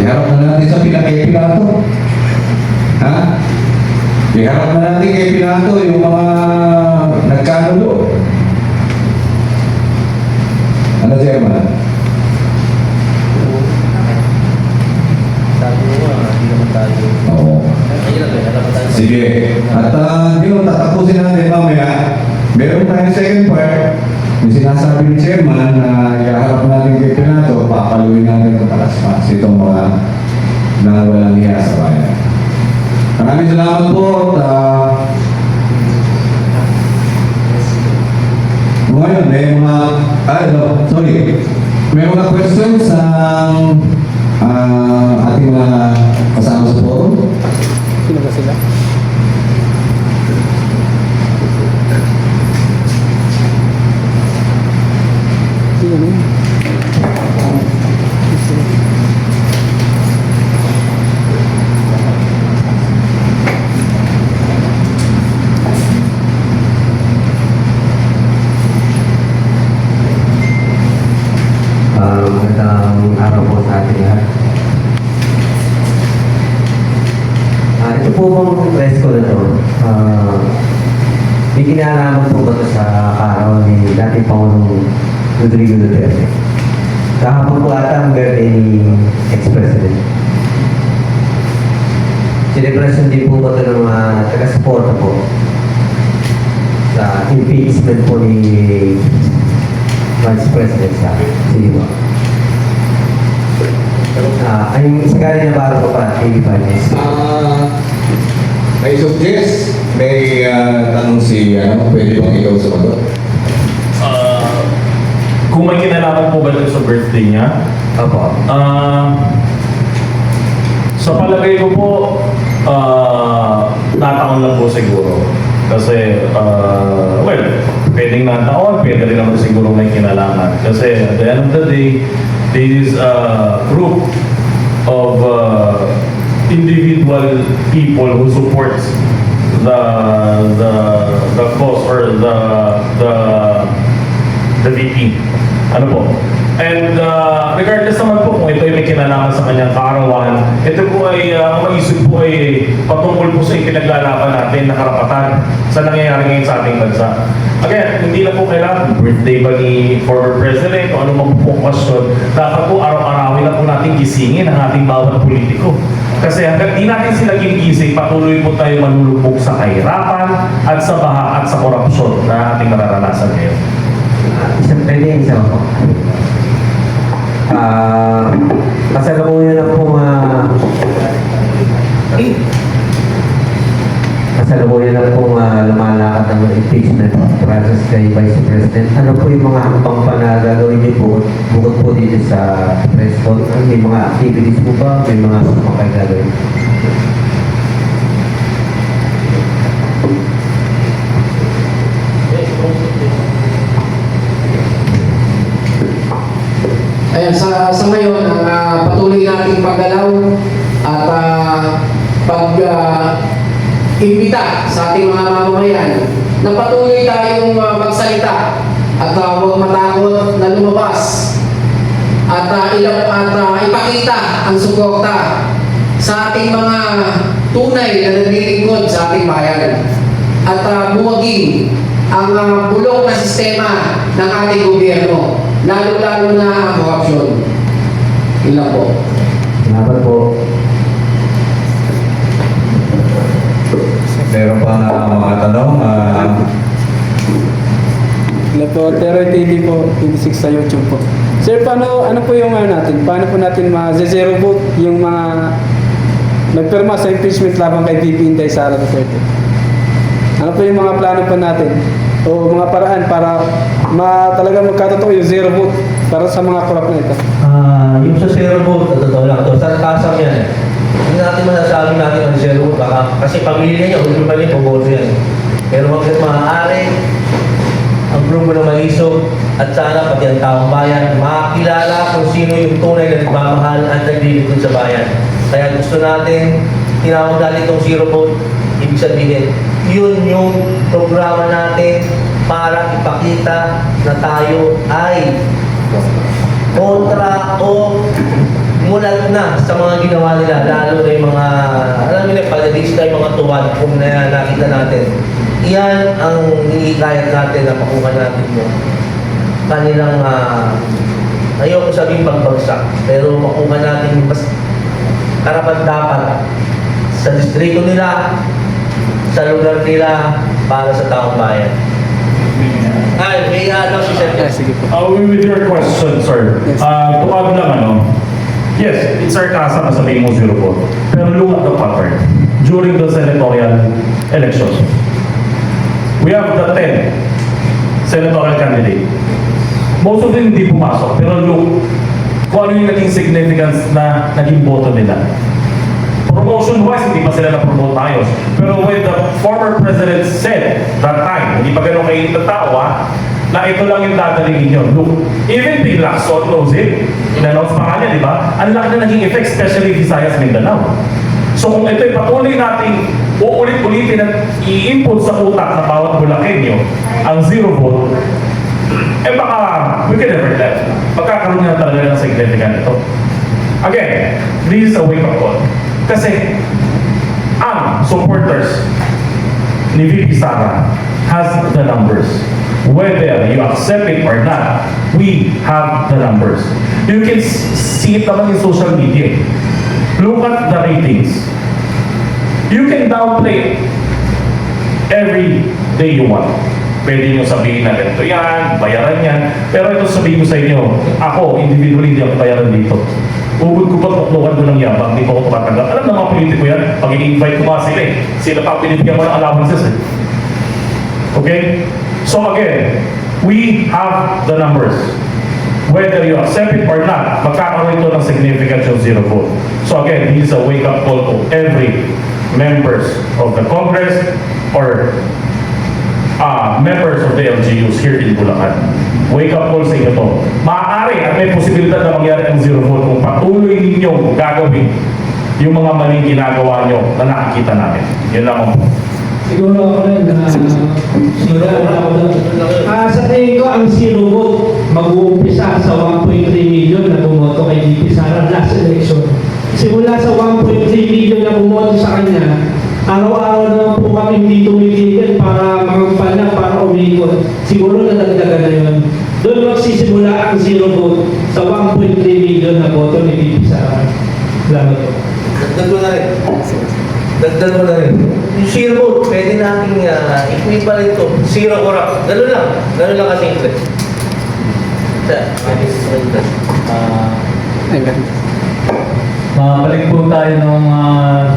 Iharap na natin sa kay Pilato. Ha? Iharap na natin kay Pilato yung mga nagkanulo. Ano siya man? Hindi naman tayo. Oo. Sige. At yun, tatapusin natin mamaya. Meron tayong second part. Yung sinasabi ni Chairman na iharap natin kay Pilato, papaluin natin ang talaspas itong mga nang walang hiya sa bayan. Maraming salamat po at ngayon may mga may mga questions ang ating mga kasama sa forum. Sino ba sila? Sino? Magandang araw po sa ating lahat. Ito po bang press ko na ito? May kinalaman po ba ito sa araw ni dating Pangulong Rodrigo Duterte? Kahapon po ata ang birthday ni ex-president. Celebration din po ba ito ng mga taga-suporta po sa impeachment po ni Vice President sa Siliwa. Ay sakali na baro ko pa, TV5 News. May suggest, may tanong si, pwede bang ikaw sumagot? Kung may kinalaman po ba ito sa birthday niya? Opo. Sa palagay ko po, nataon lang po siguro. Kasi, pwedeng nataon, pwede rin naman siguro may kinalaman. Kasi at the end of the day, this is a group of individual people who supports the cause or the VP. Ano po? And regardless naman po kung ito ay may kinalaman sa kanyang kaarawan, ito po ay, ang maisip po ay patungkol po sa ipinaglalaban natin na karapatan sa nangyayari ngayon sa ating bansa. Again, hindi na po kailangan birthday ba ni former president o ano man po question. Dapat po araw-arawin na po natin gisingin ang ating bawat politiko. Kasi hanggang di natin sila ginising, patuloy po tayo manulubog sa kahirapan at sa baha at sa korupsyon na ating mararanasan ngayon. Isa po. Kasalukuyan na pong lumalakad ng impeachment process kay Vice President. Ano po yung mga hambang pa na gagawin niyo po bukod po dito sa press con? May mga activities po ba? May mga kayo gagawin? Ayan, sa ngayon, ang patuloy nating paggalaw at pag-imbita sa ating mga mamamayan na patuloy tayong magsalita at huwag matakot na lumabas at ipakita ang suporta sa ating mga tunay na naglilingkod sa ating bayan at buwagin ang bulok na sistema ng ating gobyerno, lalo-lalo na ang korupsyon. Yun lang po. Salamat po. Meron pa na mga tanong? Hello po, Teroy TV po, 26 sa YouTube po. Sir, ano po yung natin? Paano po natin ma-zero vote yung mga nagpirma sa impeachment laban kay VP Inday Sara Duterte? Ano po yung mga plano po natin? O mga paraan para talaga magkatotoo yung zero vote para sa mga korap na ito? Yung sa zero vote, totoo lang ito, sarkasang yan eh. Hindi natin masasabi natin ang zero vote, kasi pamilya niya, ulit pa rin pumoto yan. Pero hanggang maaari, ang grupo na maisog at sana pati ang taong bayan makakilala kung sino yung tunay na nagmamahal at naglilingkod sa bayan. Kaya gusto natin tinawag natin itong zero vote, ibig sabihin, yun yung programa natin para ipakita na tayo ay kontra o mulat na sa mga ginawa nila, lalo na yung mga, alam mo na, palilista yung mga tuwad kung nakita natin. Iyan ang iikayat natin na makuha natin yung kanilang, ayoko sabihin pagbagsak, pero makuha natin yung mas karapat-dapat sa distrito nila, sa lugar nila, para sa taong bayan. Ay, may ano si Sir. With your question, sir, to add lang yes, it's sarcasm na sabihin mo 0 vote. Pero look at the pattern. During the senatorial elections, we have the 10 senatorial candidate. Most of them hindi pumasok. Pero look, kung ano yung naging significance na naging boto nila. Promotion-wise, hindi pa sila na-promote ayos. Pero when the former president said that time, hindi pa ganun kainit ng tao, na ito lang yung dadalhin ninyo. Look, even Big Lacson knows it. In-announce pa kanya, di ba? Ang laki na naging effect, especially Visayas, Mindanao. So kung ito'y patuloy nating uulit-ulitin at i-input sa utak ng bawat Bulakenyo ang 0 vote, baka we can never tell. Pagkakaroon na talaga ng significant ito. Again, this is a wake-up call. Kasi ang supporters ni VP Sara has the numbers. Whether you accept it or not, we have the numbers. You can see it naman in social media. Look at the ratings. You can downplay it every day you want. Pwede nyo sabihin na ganito yan, bayaran yan. Pero ito sabihin ko sa inyo, ako, individually, hindi ako bayaran dito. Ugod ko pa, tuklukan ko ng yabang, hindi ko ako tumatanggap. Alam ng mga politiko yan, pag i-invite ko nga sila sila pa pinibigyan mo ng allowances Okay? So again, we have the numbers. Whether you accept it or not, magkakaroon ito ng significant yung 0 vote. So again, this is a wake-up call to every members of the Congress or members of the LGUs here in Bulacan. Wake-up call sa inyo to. Maaari at may posibilidad na mangyari ang 0 vote kung patuloy ninyong gagawin yung mga maling ginagawa nyo na nakikita namin. Yun lamang po. Siguro ako rin na sa tingin ko ang 0 vote mag-uumpisa sa 1.3 million na bumoto kay VP Sara last election. Simula sa 1.3 million na bumoto sa kanya, araw-araw naman po kami hindi tumitigil para magpala, para umikot. Siguro nadagdagan na yun. Doon magsisimula ang 0 vote sa 1.3 million na boto ni VP Sara. Salamat po. Dagdag mo na rin. Dagdag mo na rin. Yung 0 vote, pwede natin equivalent to 0 corrupt. Ganun lang. Ganun lang kasi ito. Balik po tayo nung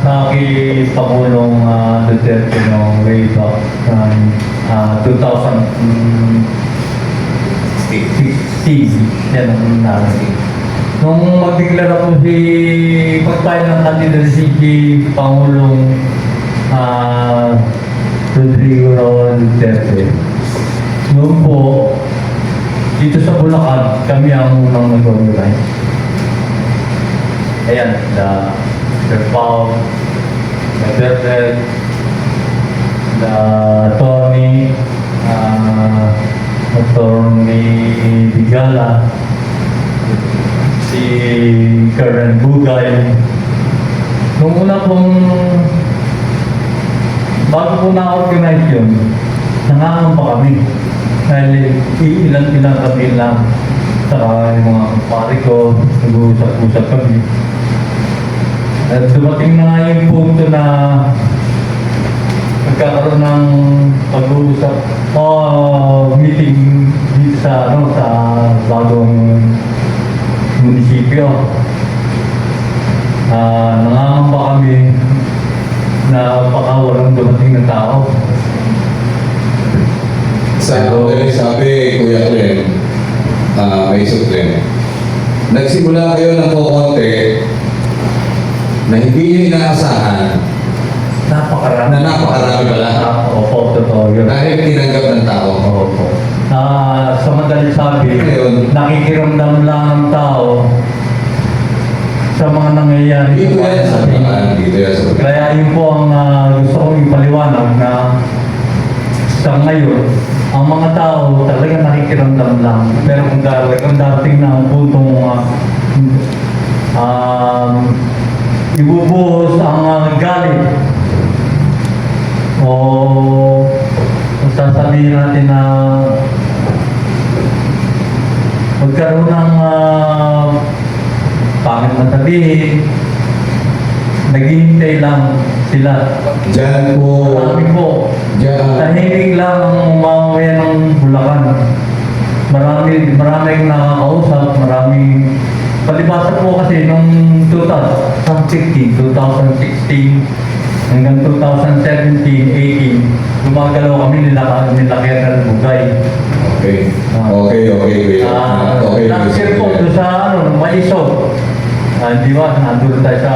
sa kay Pangulong Duterte nung way back from 2016. Yan ang namin. Nung magdeklara po si pagtayo ng candidacy si Pangulong Rodrigo Duterte. Noon po, dito sa Bulacan, kami ang unang nag-organize. Ayan, the Pao, the Bertel, the Tony, Attorney Bigala, si Karen Bugay. Nung una pong, bago po na-organize yun, nangangamba kami. Dahil ilang kami lang. Saka yung mga kumpare ko, nag-uusap-usap kami. At dumating na nga yung punto na nagkakaroon ng pag-uusap meeting dito sa bagong munisipyo. Nangangamba kami na baka walang dumating na tao. Sabi, Kuya Clem, may Clem, nagsimula kayo ng kukonti na hindi nyo inaasahan Napakarami. na napakarami pala. Opo, totoo yun. Dahil tinanggap ng tao. Opo. Sa madaling sabi, Ngayon, nakikiramdam lang ang tao sa mga nangyayari. Dito yan sa Bulacan. Dito yan sa Bulacan. Kaya yun po ang gusto kong ipaliwanag na sa ngayon, ang mga tao talaga nakikiramdam lang. Pero kung darating na ang puntong ibubuhos ang galit o kung sasabihin natin na magkaroon ng pangit na sabihin, naghihintay lang sila. Diyan po, Marami po. diyan, Tahimik lang ang mamamayan ng Bulacan. Maraming nakakausap, maraming palibasa po kasi nung 2016 hanggang 2017, 18, gumagalaw kami nila Kernel Bugay. okay, okay. Last year po, doon sa Maiso. Di ba, nandun tayo sa